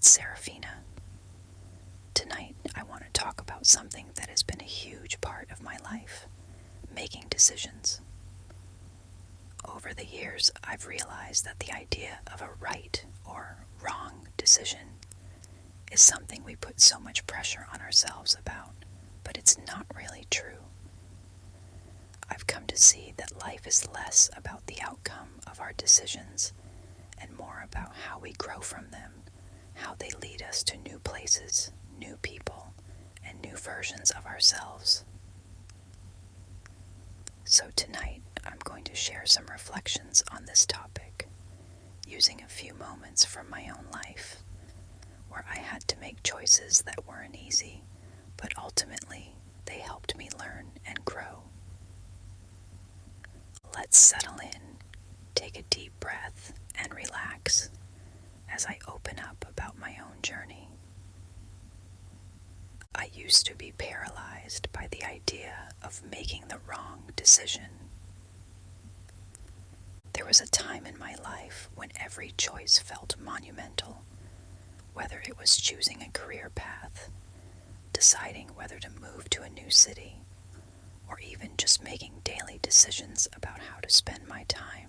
it's Seraphina. Tonight, I want to talk about something that has been a huge part of my life: making decisions. Over the years, I've realized that the idea of a right or wrong decision is something we put so much pressure on ourselves about, but it's not really true. I've come to see that life is less about the outcome of our decisions and more about how we grow from them, how they lead us to new places, new people, and new versions of ourselves. So tonight, I'm going to share some reflections on this topic, using a few moments from my own life, where I had to make choices that weren't easy, but ultimately they helped me learn and grow. Let's settle in, take a deep breath, and relax as I open up about my own journey. I used to be paralyzed by the idea of making the wrong decision. There was a time in my life when every choice felt monumental, whether it was choosing a career path, deciding whether to move to a new city, or even just making daily decisions about how to spend my time.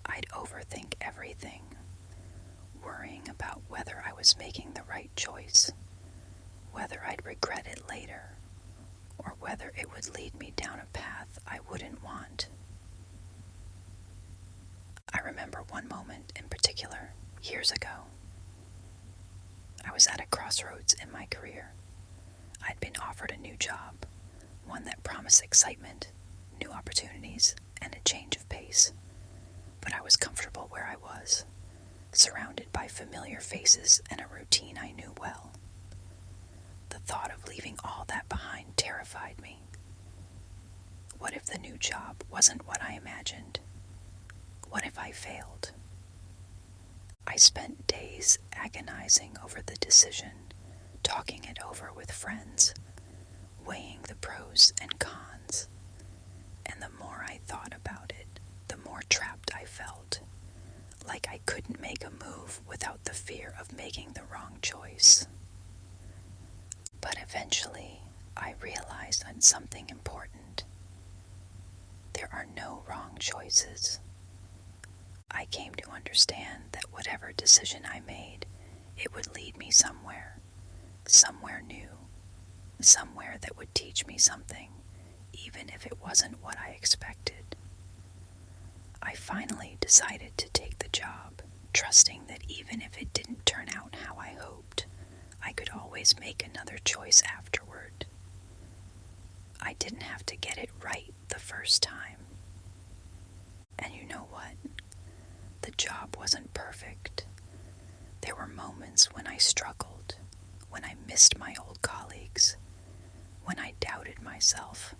I'd overthink everything, worrying about whether I was making the right choice, whether I'd regret it later, or whether it would lead me down a path I wouldn't want. I remember one moment in particular, years ago. I was at a crossroads in my career. I'd been offered a new job, one that promised excitement, new opportunities, and a change of pace. But I was comfortable where I was, surrounded by familiar faces and a routine I knew well. The thought of leaving all that behind terrified me. What if the new job wasn't what I imagined? What if I failed? I spent days agonizing over the decision, talking it over with friends, weighing the pros and cons. And the more I thought about it, the more trapped I felt, like I couldn't make a move without the fear of making the wrong choice. But eventually, I realized on something important. There are no wrong choices. I came to understand that whatever decision I made, it would lead me somewhere new, somewhere that would teach me something, even if it wasn't what I expected. I finally decided to take the job, trusting that even if it didn't turn out how I hoped, I could always make another choice afterward. I didn't have to get it right the first time. And you know what? The job wasn't perfect. There were moments when I struggled, when I missed my old colleagues, when I doubted myself.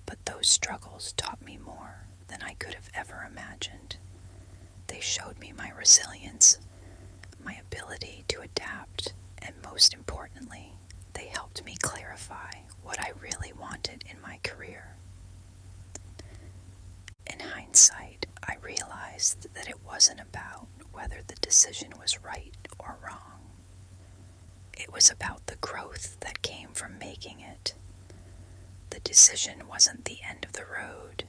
But those struggles taught me more than I could have ever imagined. They showed me my resilience, my ability to adapt, and most importantly, they helped me clarify what I really wanted in my career. In hindsight, I realized that it wasn't about whether the decision was right or wrong. It was about the growth that came from making it. The decision wasn't the end of the road.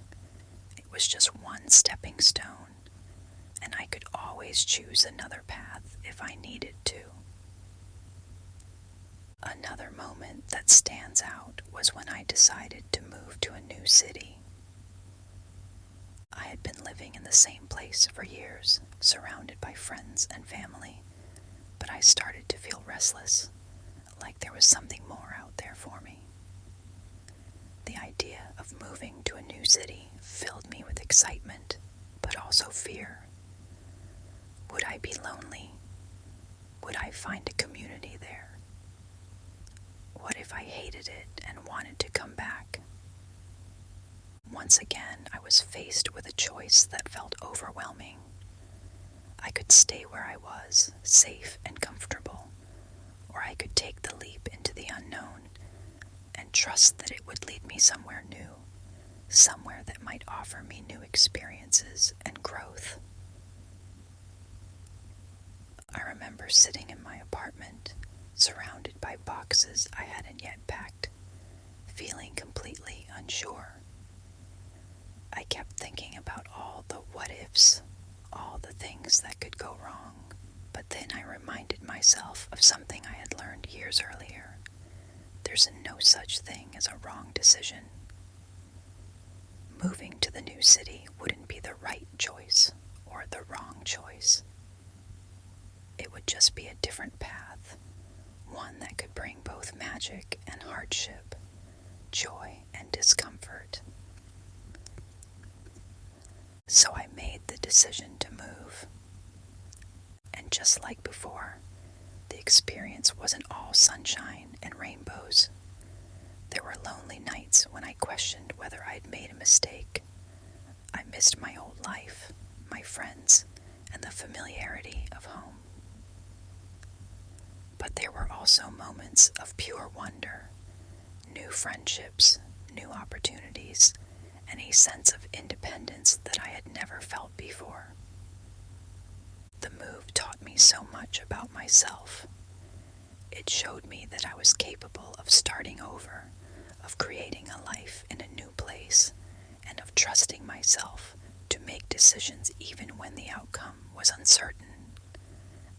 It was just one stepping stone, and I could always choose another path if I needed to. Another moment that stands out was when I decided to move to a new city. I had been living in the same place for years, surrounded by friends and family, but I started to feel restless, like there was something more out there for me. The idea of moving to a new city filled me with excitement, but also fear. Would I be lonely? Would I find a community there? What if I hated it and wanted to come back? Once again, I was faced with a choice that felt overwhelming. I could stay where I was, safe and comfortable, or I could take the leap into the unknown and trust that it would lead me somewhere new, somewhere that might offer me new experiences and growth. I remember sitting in my apartment, surrounded by boxes I hadn't yet packed, feeling completely unsure. I kept thinking about all the what-ifs, all the things that could go wrong, but then I reminded myself of something I had learned years earlier. There's no such thing as a wrong decision. Moving to the new city wouldn't be the right choice or the wrong choice. It would just be a different path, one that could bring both magic and hardship, joy and discomfort. So I made the decision to move. And just like before, the experience wasn't all sunshine and rainbows. There were lonely nights when I questioned whether I'd made a mistake. I missed my old life, my friends, and the familiarity of home. But there were also moments of pure wonder, new friendships, new opportunities, and a sense of independence that I had never felt before. The move taught me so much about myself. It showed me that I was capable of starting over, of creating a life in a new place, and of trusting myself to make decisions even when the outcome was uncertain.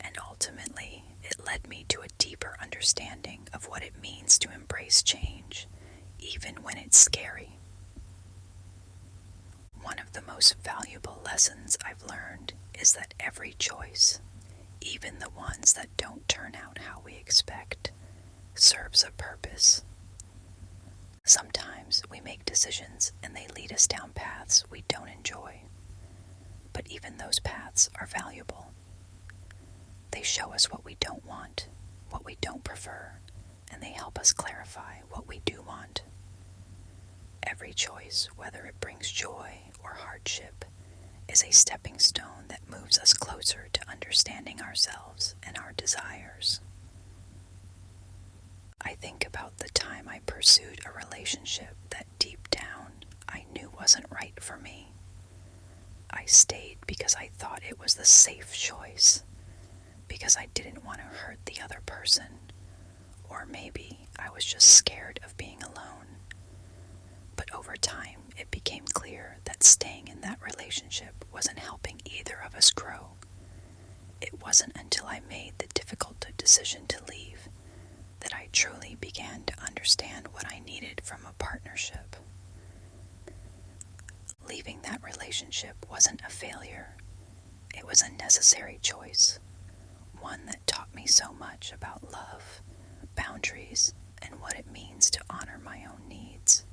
And ultimately, it led me to a deeper understanding of what it means to embrace change, even when it's scary. One of the most valuable lessons I've learned is that every choice, even the ones that don't turn out how we expect, serves a purpose. Sometimes we make decisions and they lead us down paths we don't enjoy. But even those paths are valuable. They show us what we don't want, what we don't prefer, and they help us clarify what we do want. Every choice, whether it brings joy or hardship, is a stepping stone that moves us closer to understanding ourselves and our desires. I think about the time I pursued a relationship that deep down I knew wasn't right for me. I stayed because I thought it was the safe choice, because I didn't want to hurt the other person, or maybe I was just scared of being alone. But over time, it became clear that staying in that relationship wasn't helping either of us grow. It wasn't until I made the difficult decision to leave that I truly began to understand what I needed from a partnership. Leaving that relationship wasn't a failure. It was a necessary choice, one that taught me so much about love, boundaries, and what it means to honor my own needs.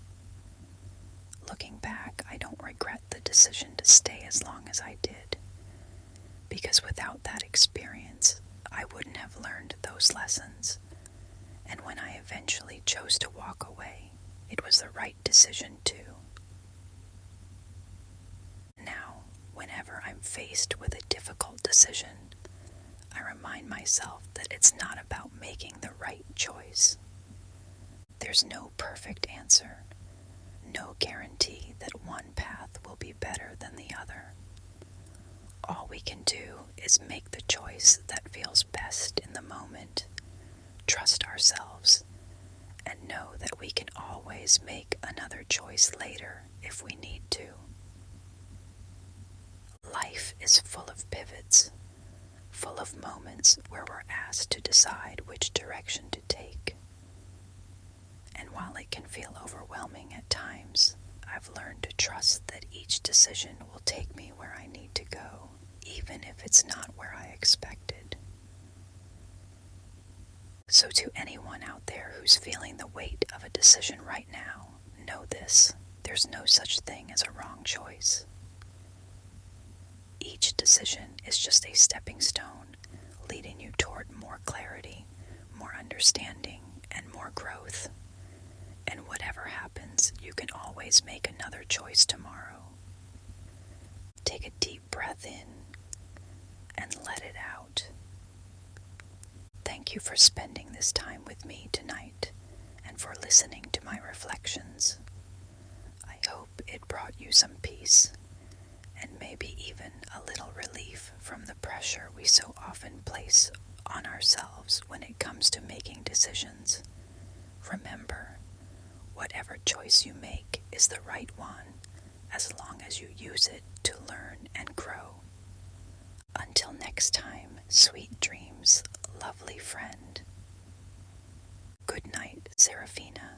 Looking back, I don't regret the decision to stay as long as I did, because without that experience, I wouldn't have learned those lessons. And when I eventually chose to walk away, it was the right decision too. Now, whenever I'm faced with a difficult decision, I remind myself that it's not about making the right choice. There's no perfect answer, no guarantee that one path will be better than the other. All we can do is make the choice that feels best in the moment, trust ourselves, and know that we can always make another choice later if we need to. Life is full of pivots, full of moments where we're asked to decide which direction to take. And while it can feel overwhelming at times, I've learned to trust that each decision will take me where I need to go, even if it's not where I expected. So to anyone out there who's feeling the weight of a decision right now, know this: there's no such thing as a wrong choice. Each decision is just a stepping stone leading you toward more clarity, more understanding, and more growth. And whatever happens, you can always make another choice tomorrow. Take a deep breath in and let it out. Thank you for spending this time with me tonight and for listening to my reflections. I hope it brought you some peace and maybe even a little relief from the pressure we so often place on ourselves when it comes to making decisions. Remember, whatever choice you make is the right one, as long as you use it to learn and grow. Until next time, sweet dreams, lovely friend. Good night, Seraphina.